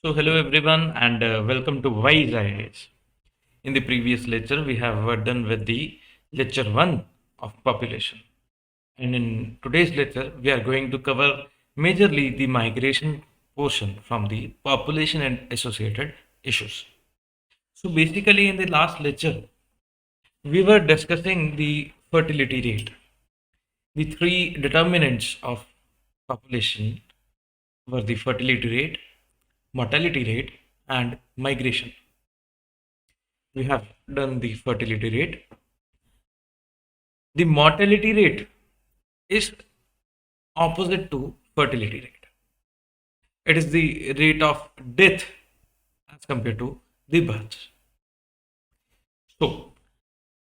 So, hello everyone, and welcome to Wise IAS. In the previous lecture, we have done with the lecture 1 of population. And in today's lecture, we are going to cover majorly the migration portion from the population and associated issues. So, basically, in the last lecture, we were discussing the fertility rate. The three determinants of population were the fertility rate, mortality rate, and migration. We have done the fertility rate. The mortality rate is opposite to fertility rate. It is the rate of death as compared to the birth. So,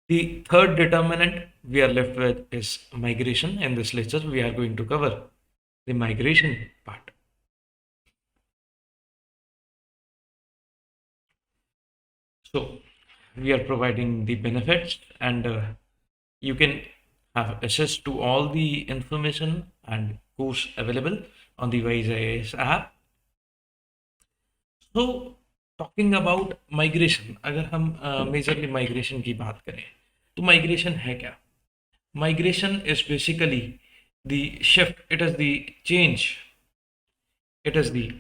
the third determinant we are left with is migration. In this lecture, we are going to cover the migration part. So, we are providing the benefits, and you can have access to all the information and course available on the Wise IAS app. तो talking about migration, अगर हम majorly migration की बात करें तो migration है क्या? Migration is basically the shift, it is the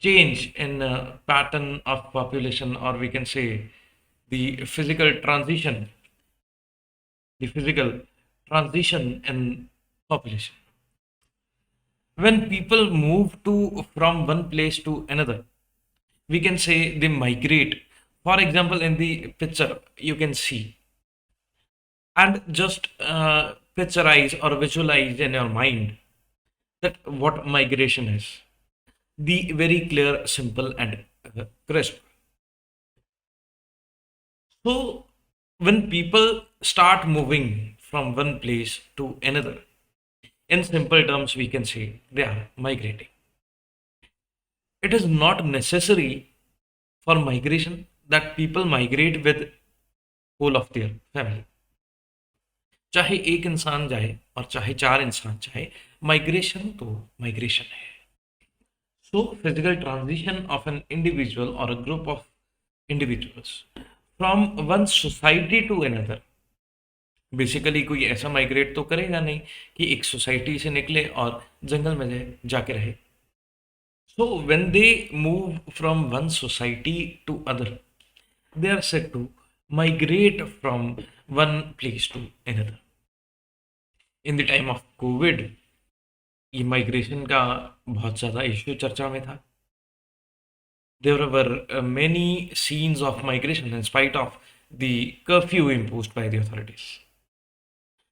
change in pattern of population, or we can say the physical transition, the physical transition in population. When people move to from one place to another, we can say they migrate. For example, in the picture you can see, and just picturize or visualize in your mind that what migration is. The very clear, simple, and crisp. So when people start moving from one place to another, in simple terms we can say they are migrating. It is not necessary for migration that people migrate with whole of their family. चाहे एक इंसान जाए और चाहे चार इंसान जाए, migration तो माइग्रेशन है. So physical transition of an individual or a group of individuals from one society to another. Basically कोई ऐसा माइग्रेट तो करेगा नहीं कि एक सोसाइटी से निकले और जंगल में जाके रहे. So when they move from one society to other, they are said to migrate from one place to another. In the time of COVID, ये माइग्रेशन का बहुत ज़्यादा इश्यू चर्चा में था. There were many scenes of migration in spite of the curfew imposed by the authorities.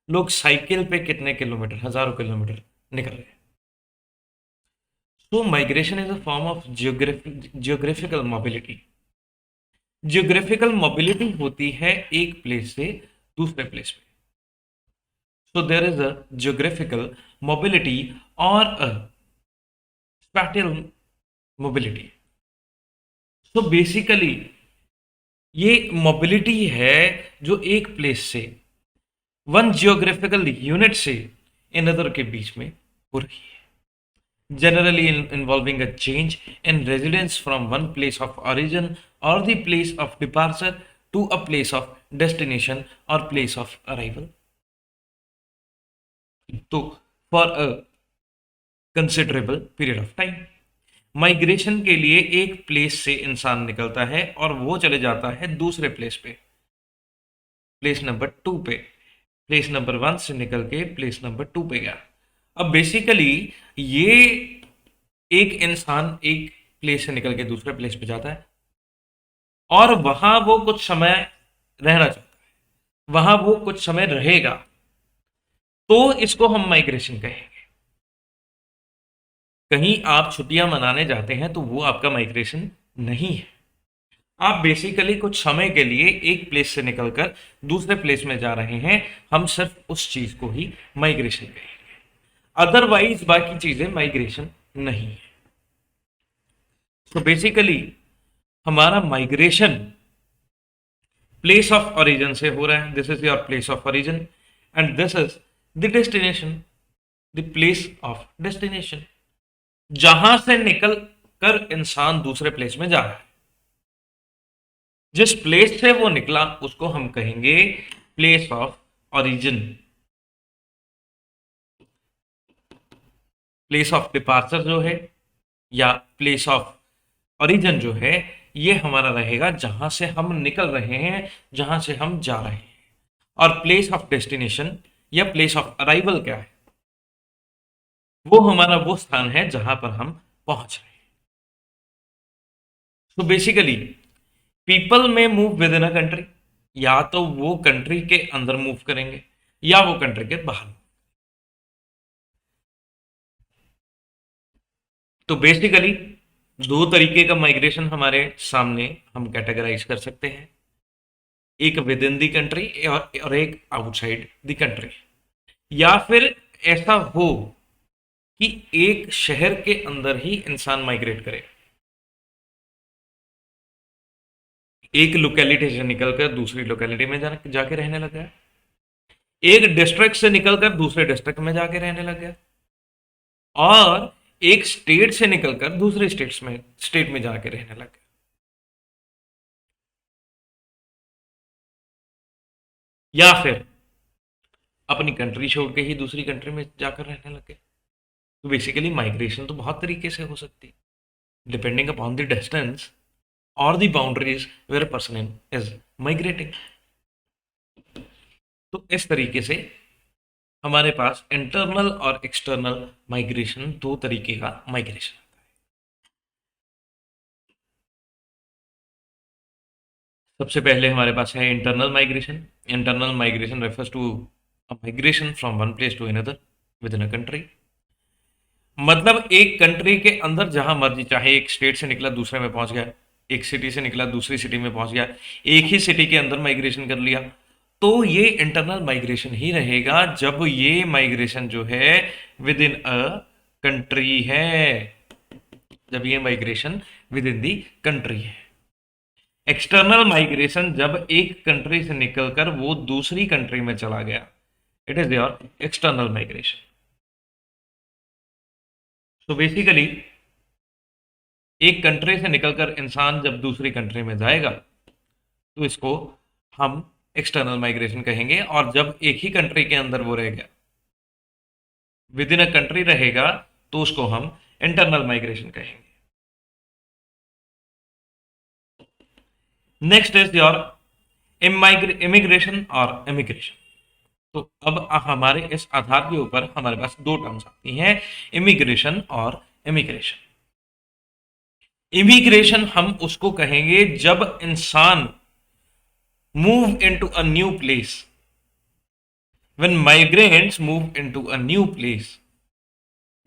लोग cycle पे कितने किलोमीटर, हजारों किलोमीटर निकल गए. So migration is a form of geographical mobility. Geographical mobility होती है एक प्लेस से दूसरे प्लेस पे. So there is a geographical mobility or a spatial mobility. So basically ये mobility है जो एक प्लेस से, वन जियोग्राफिकल यूनिट से अनदर के बीच में हो रही है. Generally involving a change in residence from one place of origin or the place of departure to a place of destination or place of arrival. So for a considerable period of time. Migration के लिए एक place से इंसान निकलता है और वो चले जाता है दूसरे प्लेस पे, प्लेस नंबर 2 पे. प्लेस नंबर 1 से निकल के प्लेस नंबर 2 पे गया. अब बेसिकली ये एक इंसान एक प्लेस से निकल के दूसरे प्लेस पे जाता है और वहां वो कुछ समय रहना चाहता है, वहां वो कुछ समय रहेगा, तो इसको हम माइग्रेशन कहेंगे. कहीं आप छुट्टियां मनाने जाते हैं तो वो आपका माइग्रेशन नहीं है. आप बेसिकली कुछ समय के लिए एक प्लेस से निकलकर दूसरे प्लेस में जा रहे हैं, हम सिर्फ उस चीज को ही माइग्रेशन कहेंगे. अदरवाइज बाकी चीजें माइग्रेशन नहीं है. तो बेसिकली हमारा माइग्रेशन प्लेस ऑफ ओरिजिन से हो रहा है. This is your place of origin and this is the destination, the place of destination. जहां से निकल कर इंसान दूसरे प्लेस में जा रहा है। जिस प्लेस से वो निकला उसको हम कहेंगे place of origin. Place of departure जो है या प्लेस ऑफ ओरिजिन जो है, ये हमारा रहेगा जहां से हम निकल रहे हैं, जहां से हम जा रहे हैं। और प्लेस ऑफ डेस्टिनेशन या प्लेस ऑफ अराइवल क्या है? वो हमारा वो स्थान है जहां पर हम पहुंच रहे हैं। तो बेसिकली पीपल में move with in a country, या तो वो कंट्री के अंदर मूव करेंगे या वो कंट्री के बाहर। तो बेसिकली दो तरीके का माइग्रेशन हमारे सामने हम कैटेगराइज कर सकते हैं, एक विद इन दी कंट्री और एक आउटसाइड दी कंट्री। या फिर ऐसा हो कि एक शहर के अंदर ही इंसान माइग्रेट करे, एक लोकेलिटी से निकलकर दूसरी लोकेलिटी में जाके रहने लग गया, एक डिस्ट्रिक्ट से निकलकर दूसरे डिस्ट्रिक्ट में जाके रहने लग गया, और एक स्टेट से निकलकर दूसरे स्टेट में जाके रहने लग गया। या फिर अपनी कंट्री छोड़ के ही दूसरी कंट्री में जाकर रहने लग गए। तो बेसिकली माइग्रेशन तो बहुत तरीके से हो सकती है, डिपेंडिंग अपॉन द डिस्टेंस और the boundaries where a person is migrating. तो इस तरीके से हमारे पास इंटरनल और एक्सटर्नल माइग्रेशन, दो तरीके का माइग्रेशन। सबसे पहले हमारे पास है internal migration. Internal migration refers to migration from one place to another within a country. मतलब एक कंट्री के अंदर जहां मर्जी, चाहे एक स्टेट से निकला दूसरे में पहुंच गया, एक सिटी से निकला दूसरी सिटी में पहुंच गया, एक ही सिटी के अंदर माइग्रेशन कर लिया, तो ये इंटरनल माइग्रेशन ही रहेगा जब ये माइग्रेशन जो है विद इन अ कंट्री है, जब ये migration with in the country है। एक्सटर्नल माइग्रेशन जब एक कंट्री से निकलकर वो दूसरी कंट्री में चला गया, it is your external migration. तो बेसिकली एक कंट्री से निकलकर इंसान जब दूसरी कंट्री में जाएगा तो इसको हम एक्सटर्नल माइग्रेशन कहेंगे, और जब एक ही कंट्री के अंदर वो रह गया, विद इन अ कंट्री रहेगा, तो उसको हम इंटरनल माइग्रेशन कहेंगे। नेक्स्ट इज योर इमिग्रेशन और इमिग्रेशन। तो अब हमारे इस आधार के ऊपर हमारे पास दो टर्म्स आती हैं, इमिग्रेशन और इमिग्रेशन। इमिग्रेशन हम उसको कहेंगे जब इंसान move into a new place. When migrants move into a new place,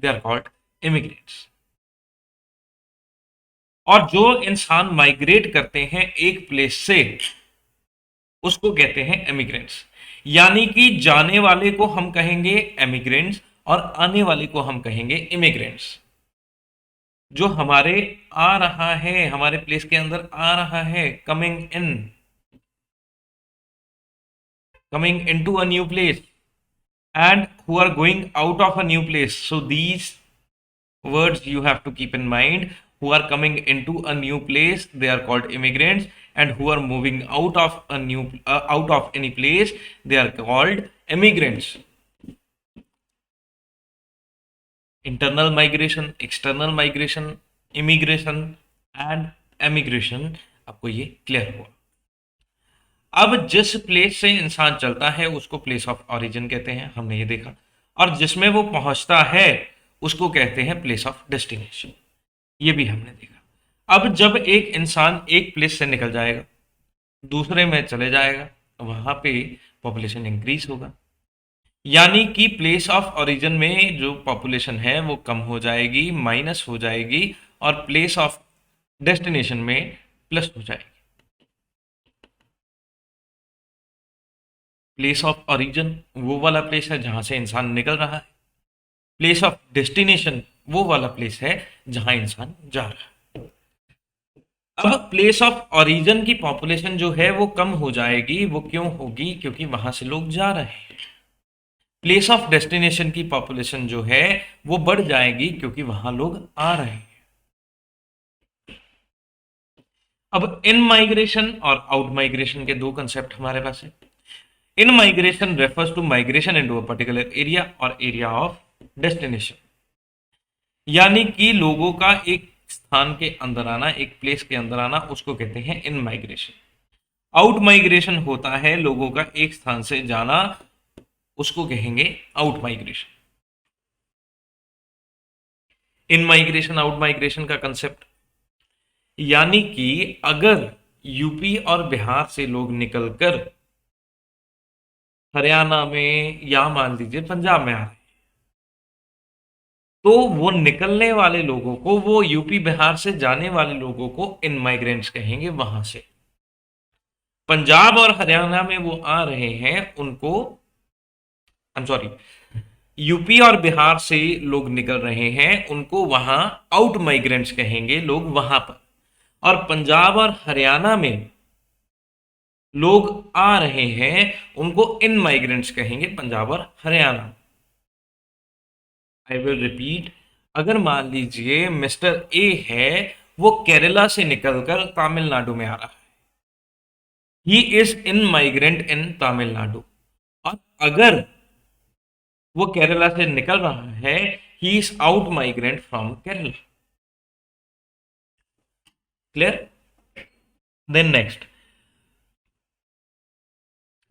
they are called immigrants. और जो इंसान माइग्रेट करते हैं एक प्लेस से, उसको कहते हैं इमिग्रेंट्स। यानी कि जाने वाले को हम कहेंगे इमिग्रेंट्स और आने वाले को हम कहेंगे इमिग्रेंट्स। जो हमारे आ रहा है, हमारे प्लेस के अंदर आ रहा है, coming into a new place, and who are going out of a new place. So these words you have to keep in mind. Who are coming into a new place, they are called immigrants, and who are moving out of any place, they are called immigrants. Internal migration, external migration, immigration and emigration, आपको ये clear हुआ। अब जिस place से इंसान चलता है उसको प्लेस ऑफ ओरिजिन कहते हैं, हमने ये देखा, और जिसमें वो पहुंचता है उसको कहते हैं प्लेस ऑफ डेस्टिनेशन, ये भी हमने देखा। अब जब एक इंसान एक प्लेस से निकल जाएगा दूसरे में चले जाएगा, वहां पे पॉपुलेशन इंक्रीज होगा, यानी कि प्लेस ऑफ ओरिजिन में जो पॉपुलेशन है वो कम हो जाएगी, माइनस हो जाएगी, और प्लेस ऑफ डेस्टिनेशन में प्लस हो जाएगी। प्लेस ऑफ ओरिजिन वो वाला प्लेस है जहां से इंसान निकल रहा है, प्लेस ऑफ डेस्टिनेशन वो वाला प्लेस है जहां इंसान जा रहा है। अब प्लेस ऑफ ओरिजिन की पॉपुलेशन जो है वो कम हो जाएगी, वो क्यों होगी? क्योंकि वहां से लोग जा रहे हैं। प्लेस ऑफ डेस्टिनेशन की पॉपुलेशन जो है वो बढ़ जाएगी क्योंकि वहां लोग आ रहे हैं। अब इन माइग्रेशन और आउट माइग्रेशन के दो कंसेप्ट हमारे पास है। In migration refers to migration into a particular area और एरिया ऑफ डेस्टिनेशन, यानी कि लोगों का एक स्थान के अंदर आना, एक प्लेस के अंदर आना, उसको कहते हैं इन माइग्रेशन। आउट माइग्रेशन होता है लोगों का एक स्थान से जाना, उसको कहेंगे आउट माइग्रेशन। इन माइग्रेशन आउट माइग्रेशन का कंसेप्ट, यानी कि अगर यूपी और बिहार से लोग निकलकर हरियाणा में या मान लीजिए पंजाब में आ रहे हैं, तो वो निकलने वाले लोगों को, वो यूपी बिहार से जाने वाले लोगों को इन माइग्रेंट्स कहेंगे वहां से। पंजाब और हरियाणा में वो आ रहे हैं उनको, आई एम सॉरी, यूपी और बिहार से लोग निकल रहे हैं उनको वहां आउट माइग्रेंट्स कहेंगे लोग वहां पर। और पंजाब और हरियाणा में लोग आ रहे हैं उनको इन माइग्रेंट्स कहेंगे पंजाब और हरियाणा। आई विल रिपीट, अगर मान लीजिए मिस्टर ए है, वो केरला से निकलकर तमिलनाडु में आ रहा है, he is in migrant in Tamil Nadu. और अगर वो केरला से निकल रहा है, he is out migrant from Kerala. Clear? Then next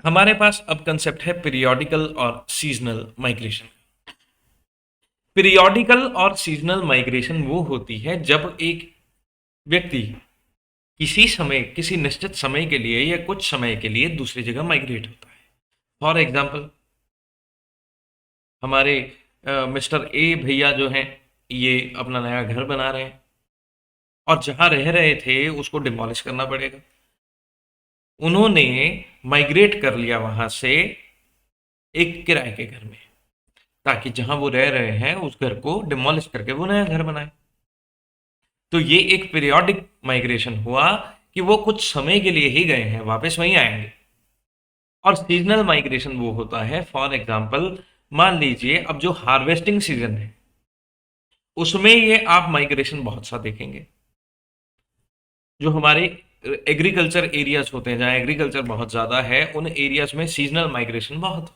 हमारे पास अब कंसेप्ट है पीरियोडिकल और सीजनल माइग्रेशन। पीरियोडिकल और सीजनल माइग्रेशन वो होती है जब एक व्यक्ति किसी समय, किसी निश्चित समय के लिए या कुछ समय के लिए दूसरी जगह माइग्रेट होता है। फॉर एग्जाम्पल, हमारे मिस्टर ए भैया जो हैं, ये अपना नया घर बना रहे हैं और जहां रह रहे थे उसको डिमोलिश करना पड़ेगा। उन्होंने माइग्रेट कर लिया वहां से एक किराए के घर में, ताकि जहां वो रह रहे हैं उस घर को डिमोलिश करके वो नया घर बनाए। तो ये एक पीरियोडिक माइग्रेशन हुआ कि वो कुछ समय के लिए ही गए हैं, वापस वहीं आएंगे। और सीजनल माइग्रेशन वो होता है, फॉर एग्जाम्पल मान लीजिए अब जो हार्वेस्टिंग सीजन है उसमें ये आप माइग्रेशन बहुत सा देखेंगे। जो हमारे एग्रीकल्चर एरियाज होते हैं, जहाँ एग्रीकल्चर बहुत ज़्यादा है, उन एरियाज में सीजनल माइग्रेशन बहुत।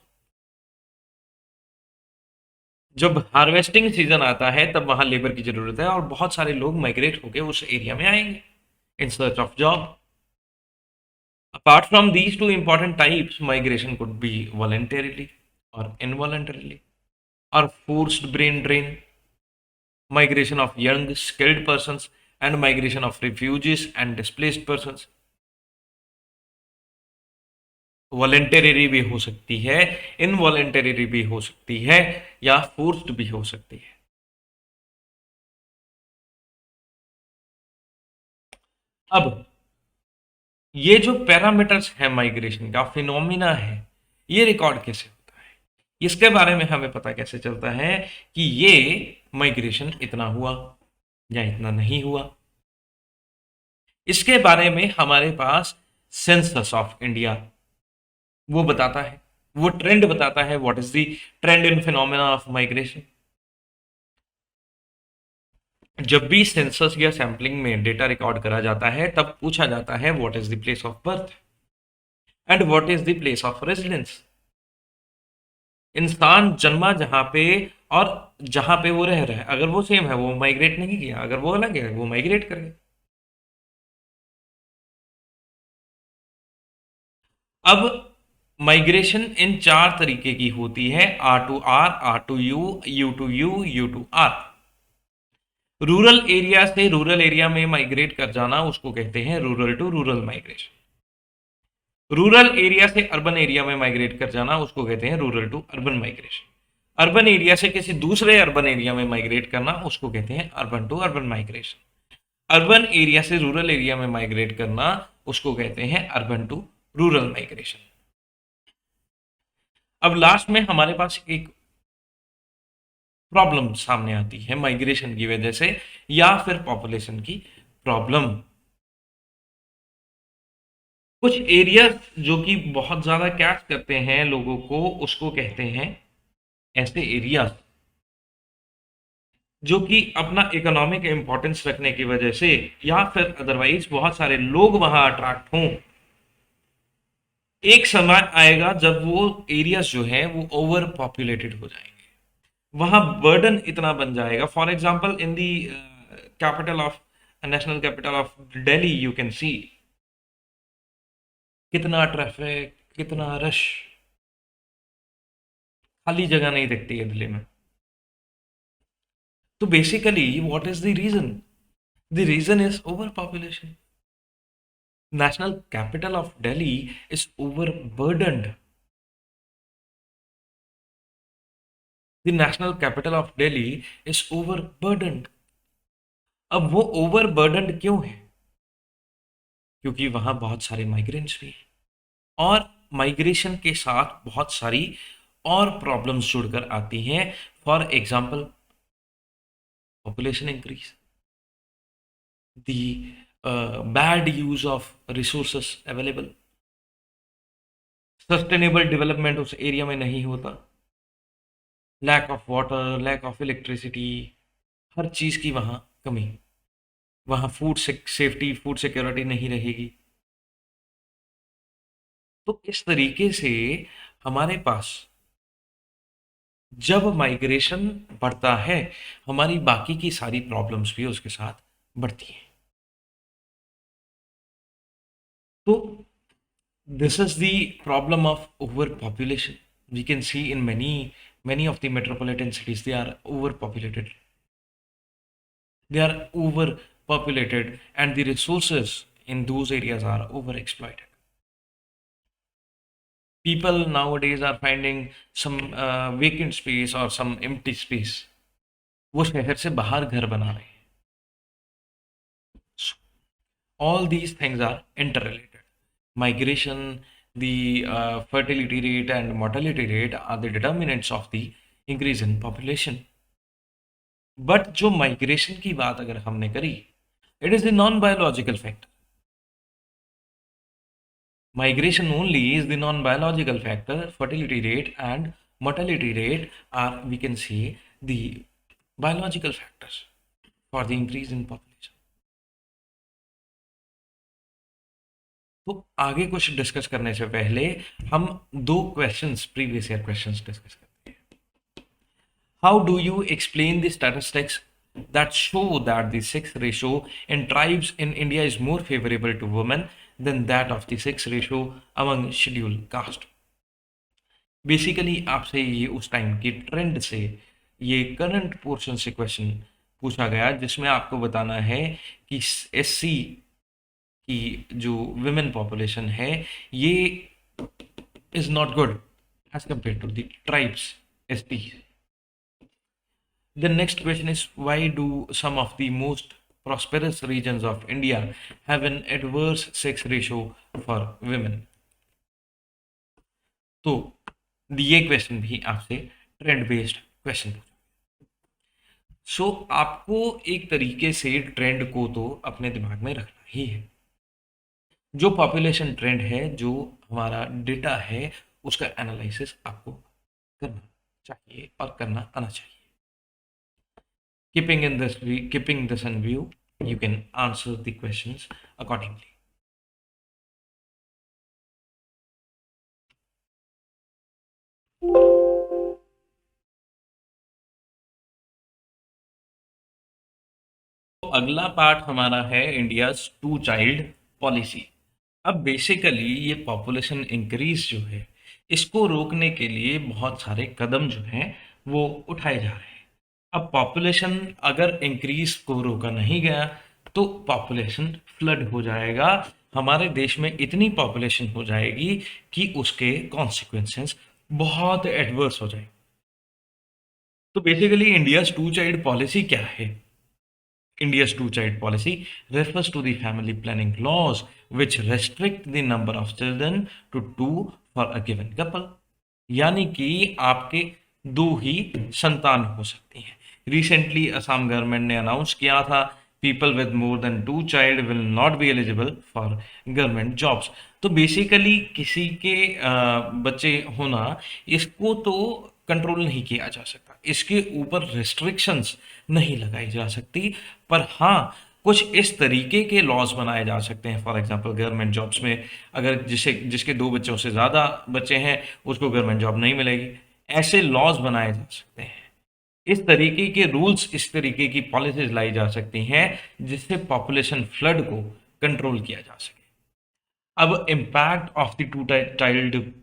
जब हार्वेस्टिंग सीजन आता है तब वहाँ लेबर की ज़रूरत है और बहुत सारे लोग माइग्रेट होकर उस एरिया में आएंगे in search of job. Apart from these two important types, migration could be voluntarily or involuntarily, or forced brain drain, migration of young skilled persons, and migration of refugees and displaced persons. Voluntary भी हो सकती है, involuntary भी हो सकती है, या forced भी हो सकती है। अब ये जो पैरामीटर्स है माइग्रेशन का, फिनोमिना है, ये रिकॉर्ड कैसे होता है, इसके बारे में हमें पता कैसे चलता है कि ये माइग्रेशन इतना हुआ या इतना नहीं हुआ। इसके बारे में हमारे पास सेंसस ऑफ इंडिया वो बताता है, वो ट्रेंड बताता है, what is the trend in phenomena of migration. जब भी सेंसस या सैंपलिंग में डेटा रिकॉर्ड करा जाता है तब पूछा जाता है what is the place of birth and what is the place of residence. इंसान जन्मा जहां पे और जहां पे वो रह रहा है, अगर वो सेम है वो माइग्रेट नहीं किया, अगर वो अलग है वो माइग्रेट कर गया। अब माइग्रेशन इन चार तरीके की होती है, R to R, R to U, U to U, U to R. Rural area से रूरल एरिया में माइग्रेट कर जाना उसको कहते हैं rural to rural migration. Rural area से अर्बन एरिया में माइग्रेट कर जाना उसको कहते हैं rural to urban migration. Urban area से किसी दूसरे अर्बन एरिया में माइग्रेट करना उसको कहते हैं urban to urban migration. Urban area से रूरल एरिया में माइग्रेट करना उसको कहते हैं अर्बन टू रूरल माइग्रेशन। अब लास्ट में हमारे पास एक प्रॉब्लम सामने आती है माइग्रेशन की वजह से, या फिर पॉपुलेशन की प्रॉब्लम। कुछ एरिया जो कि बहुत ज्यादा कैच करते हैं लोगों को, उसको कहते हैं ऐसे एरिया जो कि अपना इकोनॉमिक इम्पोर्टेंस रखने की वजह से या फिर अदरवाइज बहुत सारे लोग वहां अट्रैक्ट हों, एक समय आएगा जब वो एरियाज जो है वो ओवर पॉपुलेटेड हो जाएंगे, वहां बर्डन इतना बन जाएगा। For example in the capital of national capital of Delhi you can see कितना ट्रैफिक, कितना रश, खाली जगह नहीं दिखती है दिल्ली में। तो basically what is the reason? The reason is over population. National capital of Delhi is overburdened. The national capital of Delhi is overburdened. अब वो overburdened क्यों है? क्योंकि वहां बहुत सारे माइग्रेंट्स भी हैं और माइग्रेशन के साथ बहुत सारी और प्रॉब्लम्स जुड़कर आती हैं। For example population increase, the bad use of resources available, sustainable development उस एरिया में नहीं होता, lack of water, lack of electricity, हर चीज़ की वहाँ कमी, वहाँ फूड सेफ्टी, फूड सिक्योरिटी नहीं रहेगी। तो इस तरीके से हमारे पास जब माइग्रेशन बढ़ता है, हमारी बाकी की सारी प्रॉब्लम्स भी उसके साथ बढ़ती हैं। तो this is the problem of overpopulation. We can see in many of the metropolitan cities, they are overpopulated. They are overpopulated, and the resources in those areas are overexploited. People nowadays are finding some vacant space or some empty space. वो शहर से बाहर घर बना रहे हैं. So, all these things are interrelated. Migration, the fertility rate and mortality rate are the determinants of the increase in population. But जो migration की बात अगर हमने करी, it is the non biological factor. Migration only is the non-biological factor. Fertility rate and mortality rate are, we can say, the biological factors for the increase in population. तो आगे कुछ discuss करने से पहले हम दो questions, previous year questions discuss करते हैं। How do you explain the statistics that show that the sex ratio in tribes in India is more favorable to women than that of the sex ratio among scheduled caste? Basically आपसे ये उस time की trend से, ये current portion से question पूछा गया जिसमें आपको बताना है कि एससी की जो विमेन पॉपुलेशन है ये is not good as compare to the tribes ST. The next question is, why do some of the most prosperous regions of India have an adverse sex ratio for women? तो ये question भी आपसे trend based question पूछा। सो आपको एक तरीके से trend को तो अपने दिमाग में रखना ही है। जो पॉपुलेशन ट्रेंड है, जो हमारा डेटा है, उसका एनालिसिस आपको करना चाहिए और करना आना चाहिए। Keeping this in view, you can answer the questions accordingly. तो अगला पार्ट हमारा है इंडियाज टू चाइल्ड पॉलिसी। अब बेसिकली ये पॉपुलेशन इंक्रीज जो है, इसको रोकने के लिए बहुत सारे कदम जो हैं वो उठाए जा रहे हैं। अब पॉपुलेशन अगर इंक्रीज को रोका नहीं गया तो पॉपुलेशन फ्लड हो जाएगा। हमारे देश में इतनी पॉपुलेशन हो जाएगी कि उसके कॉन्सिक्वेंसेस बहुत एडवर्स हो जाएंगे। तो basically India's two child policy क्या है? India's two-child policy refers to the family planning laws which restrict the number of children to two for a given couple. यानी कि आपके दो ही संतान हो सकती हैं। रिसेंटली असम गवर्नमेंट ने अनाउंस किया था people with more than two child will not be eligible for government jobs. तो बेसिकली किसी के बच्चे होना, इसको तो कंट्रोल नहीं किया जा सकता। इसके ऊपर रिस्ट्रिक्शंस नहीं लगाई जा सकती, पर हाँ कुछ इस तरीके के लॉज बनाए जा सकते हैं। फॉर एग्जांपल गवर्नमेंट जॉब्स में अगर जिसके दो बच्चों से ज़्यादा बच्चे हैं उसको गवर्नमेंट जॉब नहीं मिलेगी, ऐसे लॉज बनाए जा सकते हैं। इस तरीके के रूल्स, इस तरीके की पॉलिसीज लाई जा सकती हैं जिससे पॉपुलेशन फ्लड को कंट्रोल किया जा सके। अब impact of the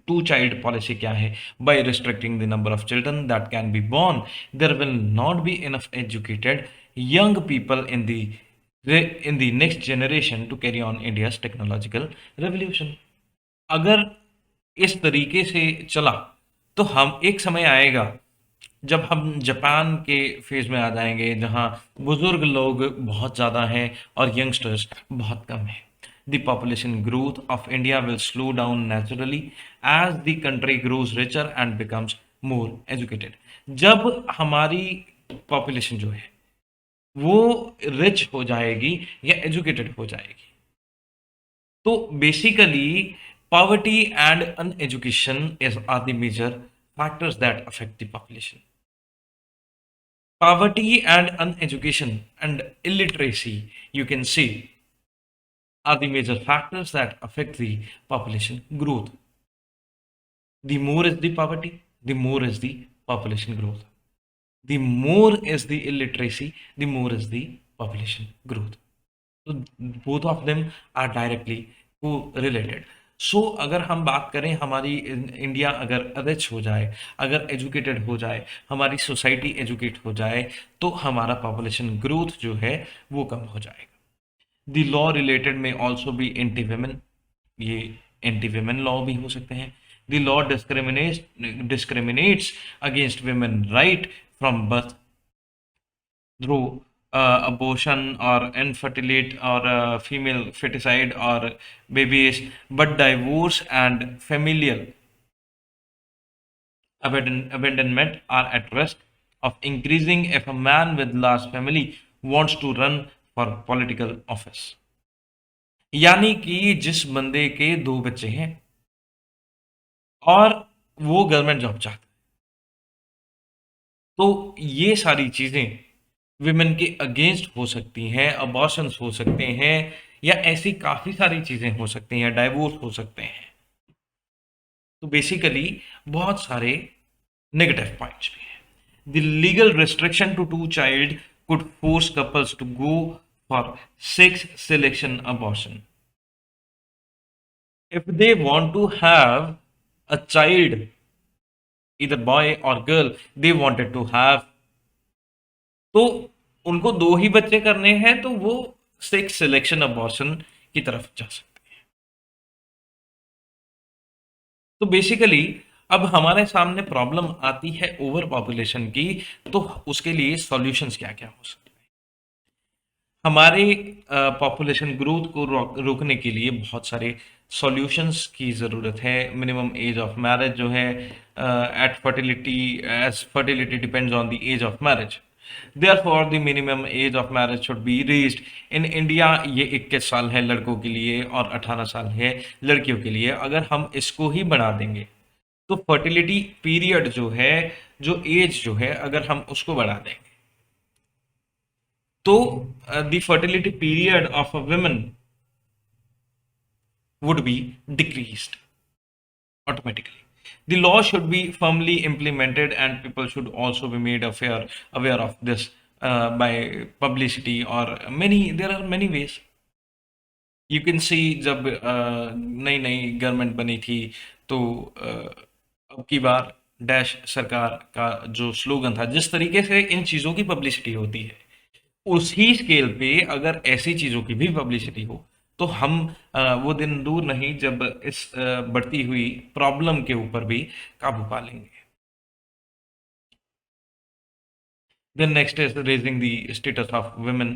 two child policy क्या है? By restricting the number of children that can be born, there will not be enough educated young people in the next generation to carry on India's technological revolution. अगर इस तरीके से चला तो हम एक समय आएगा जब हम जापान के फेज में आ जाएंगे जहां बुजुर्ग लोग बहुत ज़्यादा हैं और यंगस्टर्स बहुत कम हैं। The population growth of India will slow down naturally as the country grows richer and becomes more educated. जब हमारी पॉपुलेशन जो है वो रिच हो जाएगी या एजुकेटेड हो जाएगी, तो basically poverty and uneducation are the major factors that affect the population. Poverty and uneducation and illiteracy, you can see, are the major factors that affect the population growth. The more is the poverty, the more is the population growth. The more is the illiteracy, the more is the population growth. तो both of them are directly को related. So अगर हम बात करें हमारी India अगर rich हो जाए, अगर एजुकेटेड हो जाए, हमारी सोसाइटी एजुकेट हो जाए, तो हमारा पॉपुलेशन ग्रोथ जो है वो कम हो जाएगा। द लॉ रिलेटेड में ऑल्सो भी एंटी वेमेन, ये एंटी वेमेन लॉ भी हो सकते हैं। The law discriminates against women right from birth through abortion or infertility or female feticide or babies, but divorce and familial abandonment are at risk of increasing if a man with large family wants to run for political office। यानी कि जिस बंदे के दो बच्चे हैं और वो गवर्नमेंट जॉब चाहता है, तो ये सारी चीजें विमेन के अगेंस्ट हो सकती हैं, अबॉर्शंस हो सकते हैं, या ऐसी काफ़ी सारी चीज़ें हो सकती हैं, डाइवोर्स हो सकते हैं। तो बेसिकली बहुत सारे नेगेटिव पॉइंट्स भी हैं। The legal restriction to two child could force couples to go for sex selection abortion. If they want to have a child, either boy or girl, they wanted to have, तो उनको दो ही बच्चे करने हैं तो वो सेक्स सिलेक्शन अबॉर्शन की तरफ जा सकते हैं। तो बेसिकली अब हमारे सामने प्रॉब्लम आती है ओवर पॉपुलेशन की, तो उसके लिए सॉल्यूशंस क्या क्या हो सकते हैं? हमारे पॉपुलेशन ग्रोथ को रोकने के लिए बहुत सारे सॉल्यूशंस की ज़रूरत है। मिनिमम एज ऑफ मैरिज जो है, at fertility, age fertility depends on the age of marriage, therefore the minimum age of marriage should be raised. In India ये 21 साल है लड़कों के लिए और 18 साल है लड़कियों के लिए। अगर हम इसको ही बढ़ा देंगे तो फर्टिलिटी पीरियड जो है, जो एज जो है, अगर हम उसको बढ़ा देंगे तो the fertility period of a woman would be decreased automatically. The law should be firmly implemented and people should also be made aware of this by publicity or there are many ways. You can see जब नई नई government बनी थी तो अब की बार dash सरकार का जो स्लोगन था, जिस तरीके से इन चीज़ों की पब्लिसिटी होती है उसी स्केल पे अगर ऐसी चीज़ों की भी पब्लिसिटी हो तो हम वो दिन दूर नहीं जब इस बढ़ती हुई प्रॉब्लम के ऊपर भी काबू पा लेंगे। Then next is raising the status of women.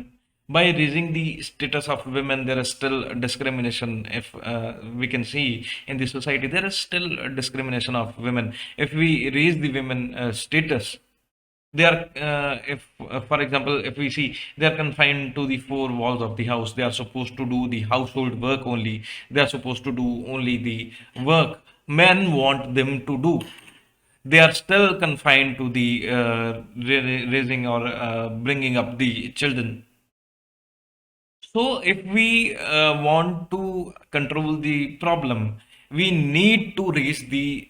By raising the status of women, there is still discrimination. If we can see in the society, there is still discrimination of women. If we raise the women status, they are, if for example, if we see, they are confined to the four walls of the house. They are supposed to do the household work only. They are supposed to do only the work men want them to do. they are still confined to the raising or bringing up the children. So, if we want to control the problem, we need to raise the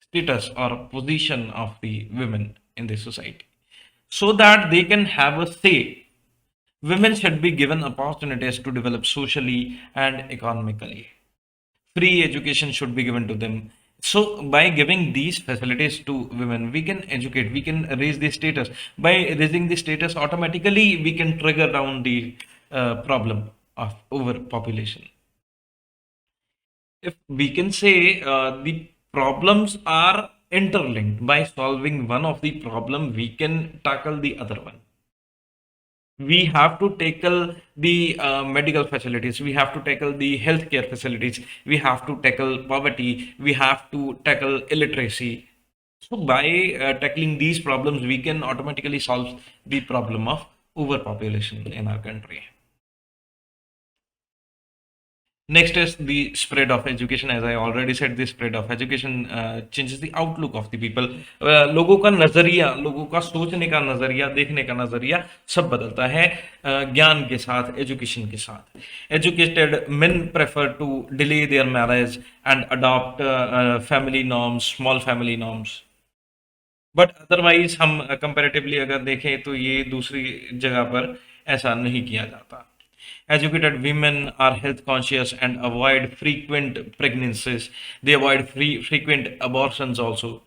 status or position of the women in the society so that they can have a say. Women should be given opportunities to develop socially and economically. Free education should be given to them. So, by giving these facilities to women, we can educate, we can raise the status. By raising the status, automatically we can trigger down the problem of overpopulation. If we can say the problems are interlinked, by solving one of the problem, we can tackle the other one. We have to tackle the medical facilities, we have to tackle the healthcare facilities, we have to tackle poverty, we have to tackle illiteracy. So by tackling these problems, we can automatically solve the problem of overpopulation in our country. Next is the spread of education. As I already said, the spread of education changes the outlook of the people. लोगों का नजरिया, लोगों का सोचने का नजरिया, देखने का नजरिया सब बदलता है ज्ञान के साथ, एजुकेशन के साथ. Educated men prefer to delay their marriage and adopt family norms, small family norms. But otherwise हम कंपैरेटिवली अगर देखें तो ये दूसरी जगह पर ऐसा नहीं किया जाता. Educated women are health conscious and avoid frequent pregnancies. They avoid frequent abortions also,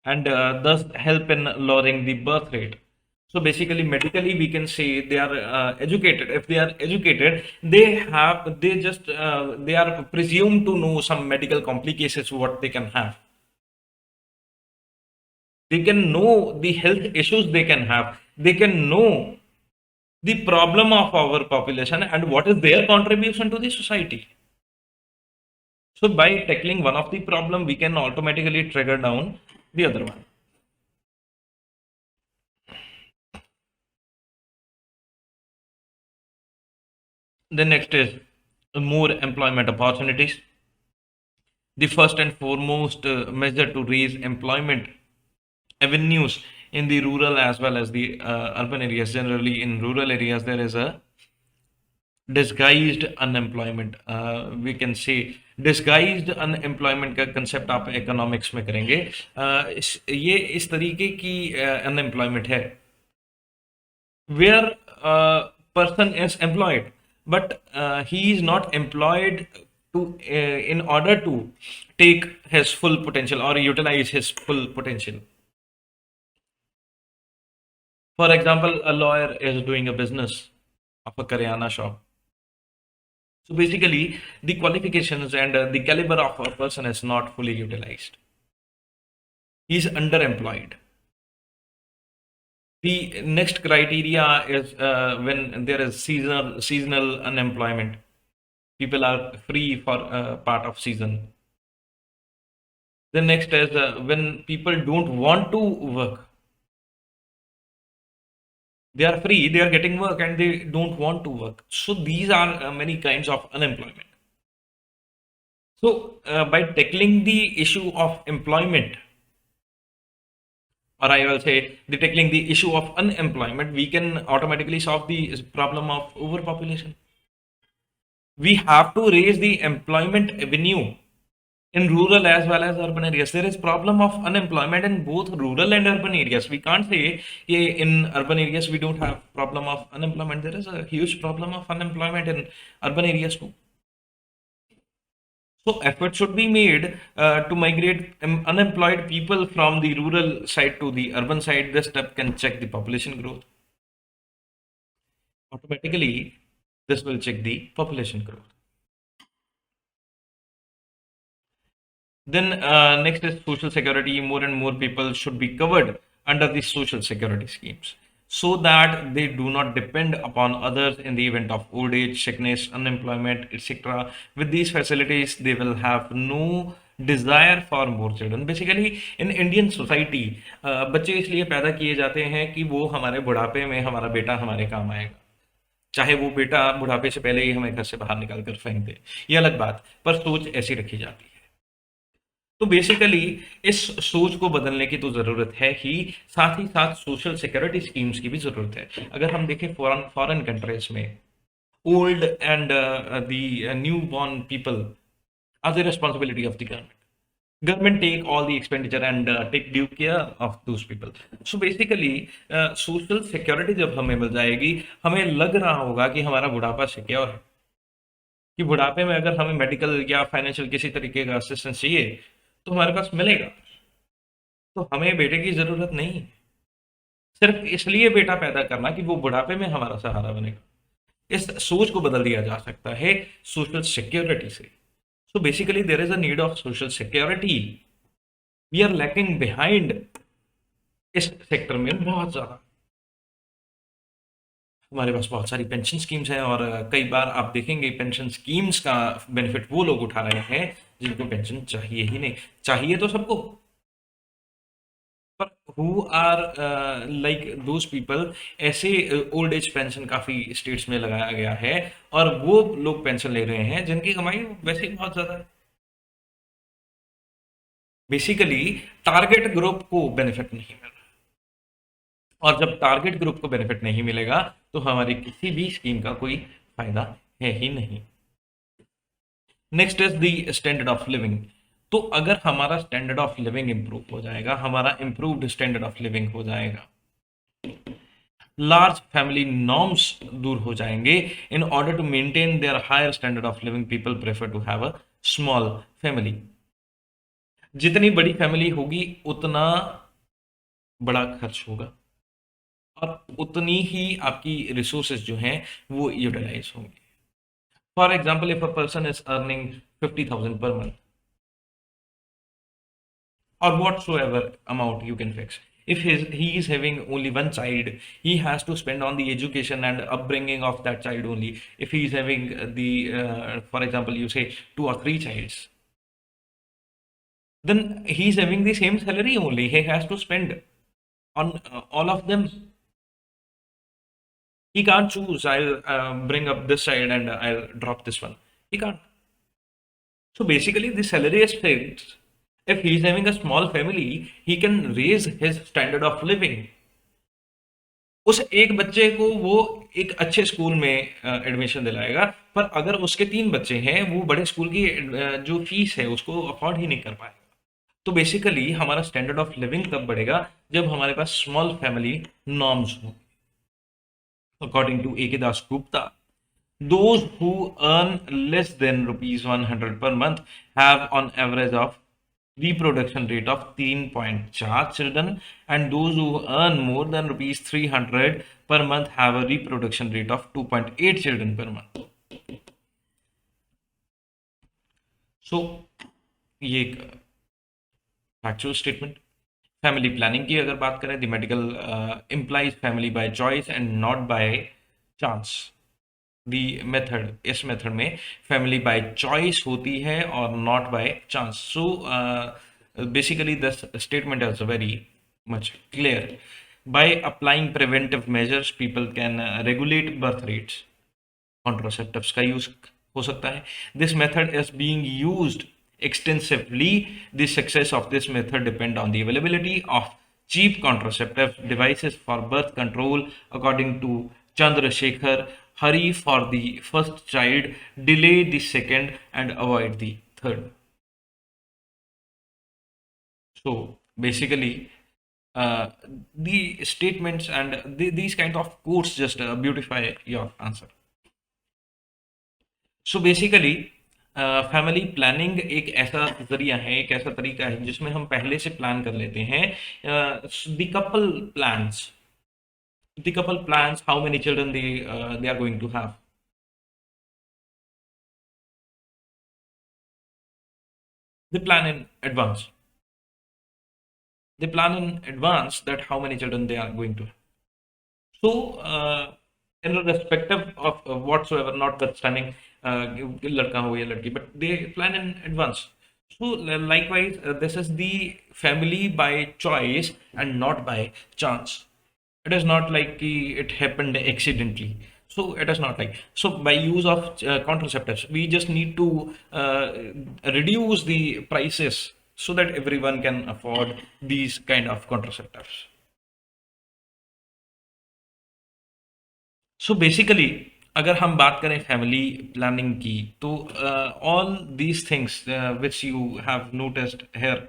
and thus help in lowering the birth rate. So basically, medically, we can say they are educated. If they are educated, they are presumed to know some medical complications what they can have. They can know the health issues they can have. They can know the problem of our population and what is their contribution to the society. So by tackling one of the problem, we can automatically trigger down the other one. The next is more employment opportunities. The first and foremost measure to raise employment avenues in the rural as well as the urban areas. Generally, in rural areas, there is a disguised unemployment. We can say disguised unemployment का concept आप economics में करेंगे. ये इस तरीके की unemployment है where person is employed but he is not employed to in order to take his full potential or utilize his full potential. For example, a lawyer is doing a business of a karyana shop. So basically, the qualifications and the caliber of a person is not fully utilized. He is underemployed. The next criteria is when there is seasonal unemployment. People are free for part of season. The next is when people don't want to work. They are free, they are getting work and they don't want to work. So these are many kinds of unemployment. So by tackling the issue of employment, or I will say the tackling the issue of unemployment, we can automatically solve the problem of overpopulation. We have to raise the employment avenue in rural as well as urban areas. There is problem of unemployment in both rural and urban areas. We can't say in urban areas we don't have problem of unemployment. There is a huge problem of unemployment in urban areas too. So effort should be made to migrate unemployed people from the rural side to the urban side. This step can check the population growth. Automatically, this will check the population growth. Then next is social security. More and more people should be covered under the social security schemes so that they do not depend upon others in the event of old age, sickness, unemployment, etc. With these facilities, they will have no desire for more children. Basically, in Indian society, बच्चे इसलिए पैदा किए जाते हैं कि वो हमारे बुढ़ापे में हमारा बेटा हमारे काम आएगा. चाहे वो बेटा बुढ़ापे से पहले ही हमें घर से बाहर निकाल कर फेंक दे, ये अलग बात, पर सोच ऐसी रखी जाती है. तो बेसिकली इस सोच को बदलने की तो ज़रूरत है ही, साथ ही साथ सोशल सिक्योरिटी स्कीम्स की भी ज़रूरत है। अगर हम देखें फॉरेन फॉरेन कंट्रीज में, old and the newborn people are the responsibility of the government. Government take all the expenditure and take due care of those people. So basically social security जब हमें मिल जाएगी, हमें लग रहा होगा कि हमारा बुढ़ापा सिक्योर है, कि बुढ़ापे में अगर हमें मेडिकल या फाइनेंशियल किसी तरीके का असिस्टेंस चाहिए तो हमारे पास मिलेगा। तो हमें बेटे की ज़रूरत नहीं, सिर्फ इसलिए बेटा पैदा करना कि वो बुढ़ापे में हमारा सहारा बनेगा। इस सोच को बदल दिया जा सकता है सोशल सिक्योरिटी से। So basically there is a need of social security. We are lacking behind इस सेक्टर में बहुत ज़्यादा। हमारे पास बहुत सारी पेंशन स्कीम्स हैं और कई बार आप देखेंगे पेंशन स्कीम्स का बेनिफिट वो लोग उठा रहे हैं जिनको पेंशन चाहिए ही नहीं। चाहिए तो सबको, पर who are like those people, ऐसे ओल्ड एज पेंशन काफ़ी स्टेट्स में लगाया गया है और वो लोग पेंशन ले रहे हैं जिनकी कमाई वैसे ही बहुत ज़्यादा है। बेसिकली टारगेट ग्रुप को बेनिफिट नहीं मिल रहा, और जब टारगेट ग्रुप को बेनिफिट नहीं मिलेगा तो हमारी किसी भी स्कीम का कोई फायदा है ही नहीं। Next is the standard of living. तो अगर हमारा स्टैंडर्ड ऑफ लिविंग इंप्रूव हो जाएगा, हमारा इंप्रूव्ड स्टैंडर्ड ऑफ लिविंग हो जाएगा, लार्ज फैमिली नॉर्म्स दूर हो जाएंगे। In order to maintain their higher standard of living people prefer to have a small family. जितनी बड़ी फैमिली होगी उतना बड़ा खर्च होगा और उतनी ही आपकी रिसोर्सेज जो हैं वो यूटिलाइज होंगे। For example, if a person is earning 50,000 per month or whatsoever amount you can fix, if he is having only one child, he has to spend on the education and upbringing of that child only. If he is having the for example you say two or three childs, then he is having the same salary only, he has to spend on all of them. He can't choose, I'll bring up this child and I'll drop this one. He can't. So basically the salary is fixed. If he is having a small family, he can raise his standard of living. उस एक बच्चे को वो एक अच्छे school में admission दिलाएगा, पर अगर उसके 3 बच्चे हैं वो बड़े स्कूल की जो फीस है उसको अफोर्ड ही नहीं कर पाएगा। तो बेसिकली हमारा स्टैंडर्ड ऑफ लिविंग तब बढ़ेगा जब हमारे पास स्मॉल फैमिली नॉर्म्स हो। According to A.K. Das Gupta, those who earn less than rupees 100 per month have on average of reproduction rate of 3.4 children, and those who earn more than rupees 300 per month have a reproduction rate of 2.8 children per month. So ये एक factual statement. Family planning की अगर बात करें, the medical implies family by choice and not by chance. The method, इस method में family by choice होती है और not by chance. So basically the statement is very much clear. By applying preventive measures people can regulate birth rates. Contraceptives का use हो सकता है। This method is being used extensively. The success of this method depend on the availability of cheap contraceptive devices for birth control. According to Chandrasekhar, hurry for the first child, delay the second, and avoid the third. So basically, the statements and these kind of quotes just beautify your answer. So basically family planning एक ऐसा जरिया है, एक ऐसा तरीका है जिसमें हम पहले से प्लान कर लेते हैं। The couple plans how many children they are going to have. They plan in advance. They plan in advance that how many children they are going to have. So, irrespective of whatsoever, notwithstanding लड़का हो या लड़की, but they plan in advance. So, likewise, this is the family by choice and not by chance. It is not like it happened accidentally. So it is not like, so by use of contraceptives we just need to reduce the prices so that everyone can afford these kind of contraceptives. So basically अगर हम बात करें family planning की तो all these things which you have noticed here.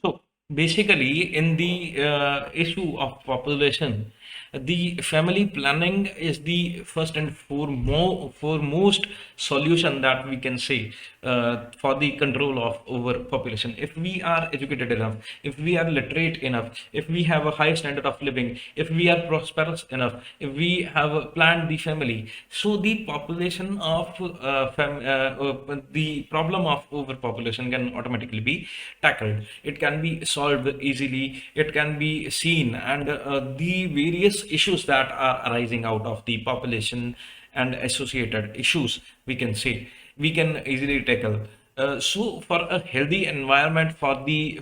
So basically, in the issue of population, the family planning is the first and foremost solution that we can say for the control of overpopulation. If we are educated enough, if we are literate enough, if we have a high standard of living, if we are prosperous enough, if we have planned the family, so the population of the problem of overpopulation can automatically be tackled. It can be solved easily. It can be seen, and the various issues that are arising out of the population and associated issues, we can say, we can easily tackle. So for a healthy environment, for the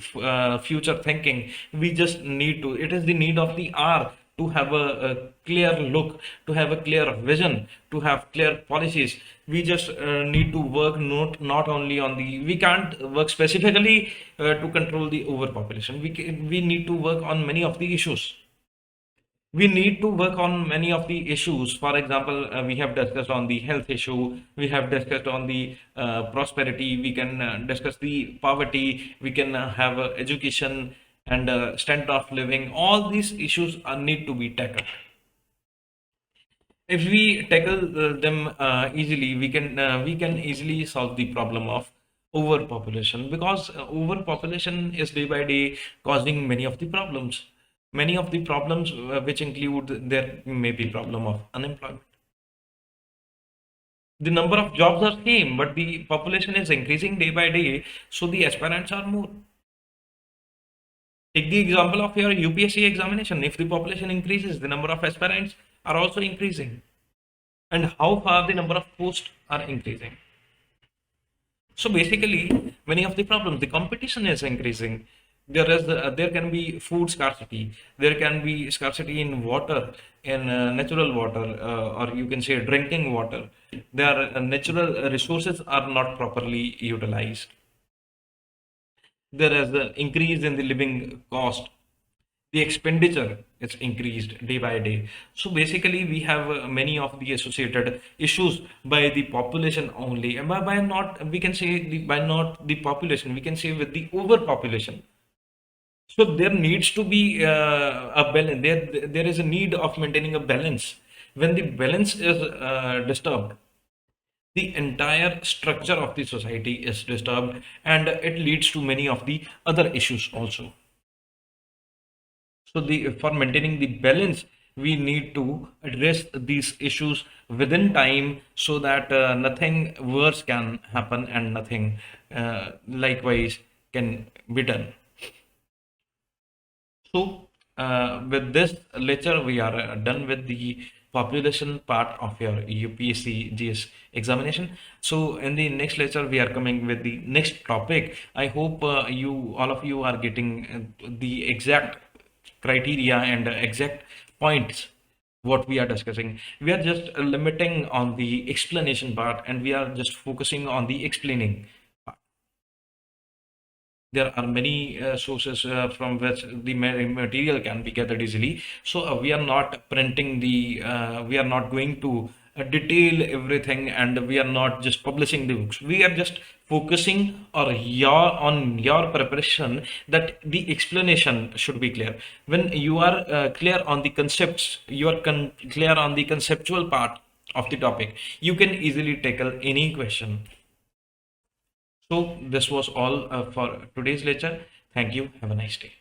future thinking, we just need to, it is the need of the hour to have a clear look, to have a clear vision, to have clear policies. We just need to work not only on the, we can't work specifically to control the overpopulation. We need to work on many of the issues. We need to work on many of the issues. For example, we have discussed on the health issue, we have discussed on the prosperity, we can discuss the poverty, we can have education and standard of living. All these issues need to be tackled. If we tackle them easily, we can easily solve the problem of overpopulation, because overpopulation is day by day causing many of the problems. Many of the problems which include, there may be problem of unemployment. The number of jobs are same, but the population is increasing day by day, so the aspirants are more. Take the example of your UPSC examination. If the population increases, the number of aspirants are also increasing. And how far the number of posts are increasing. So basically, many of the problems, the competition is increasing. There can be food scarcity. There can be scarcity in water, in natural water, or you can say drinking water. Their natural resources are not properly utilized. There is an increase in the living cost. The expenditure is increased day by day. So basically, we have many of the associated issues by the population only, and by not, we can say by not the population, we can say with the overpopulation. So there needs to be a balance. There is a need of maintaining a balance. When the balance is disturbed, the entire structure of the society is disturbed, and it leads to many of the other issues also. So for maintaining the balance, we need to address these issues within time, so that nothing worse can happen and nothing likewise can be done. So with this lecture, we are done with the population part of your UPSC GS examination. So in the next lecture, we are coming with the next topic. I hope all of you are getting the exact criteria and exact points what we are discussing. We are just limiting on the explanation part, and we are just focusing on the explaining. There are many sources from which the material can be gathered easily. So we are not printing the, we are not going to detail everything, and we are not just publishing the books. We are just focusing on your preparation, that the explanation should be clear. When you are clear on the concepts, you are clear on the conceptual part of the topic, you can easily tackle any question. So this was all for today's lecture. Thank you. Have a nice day.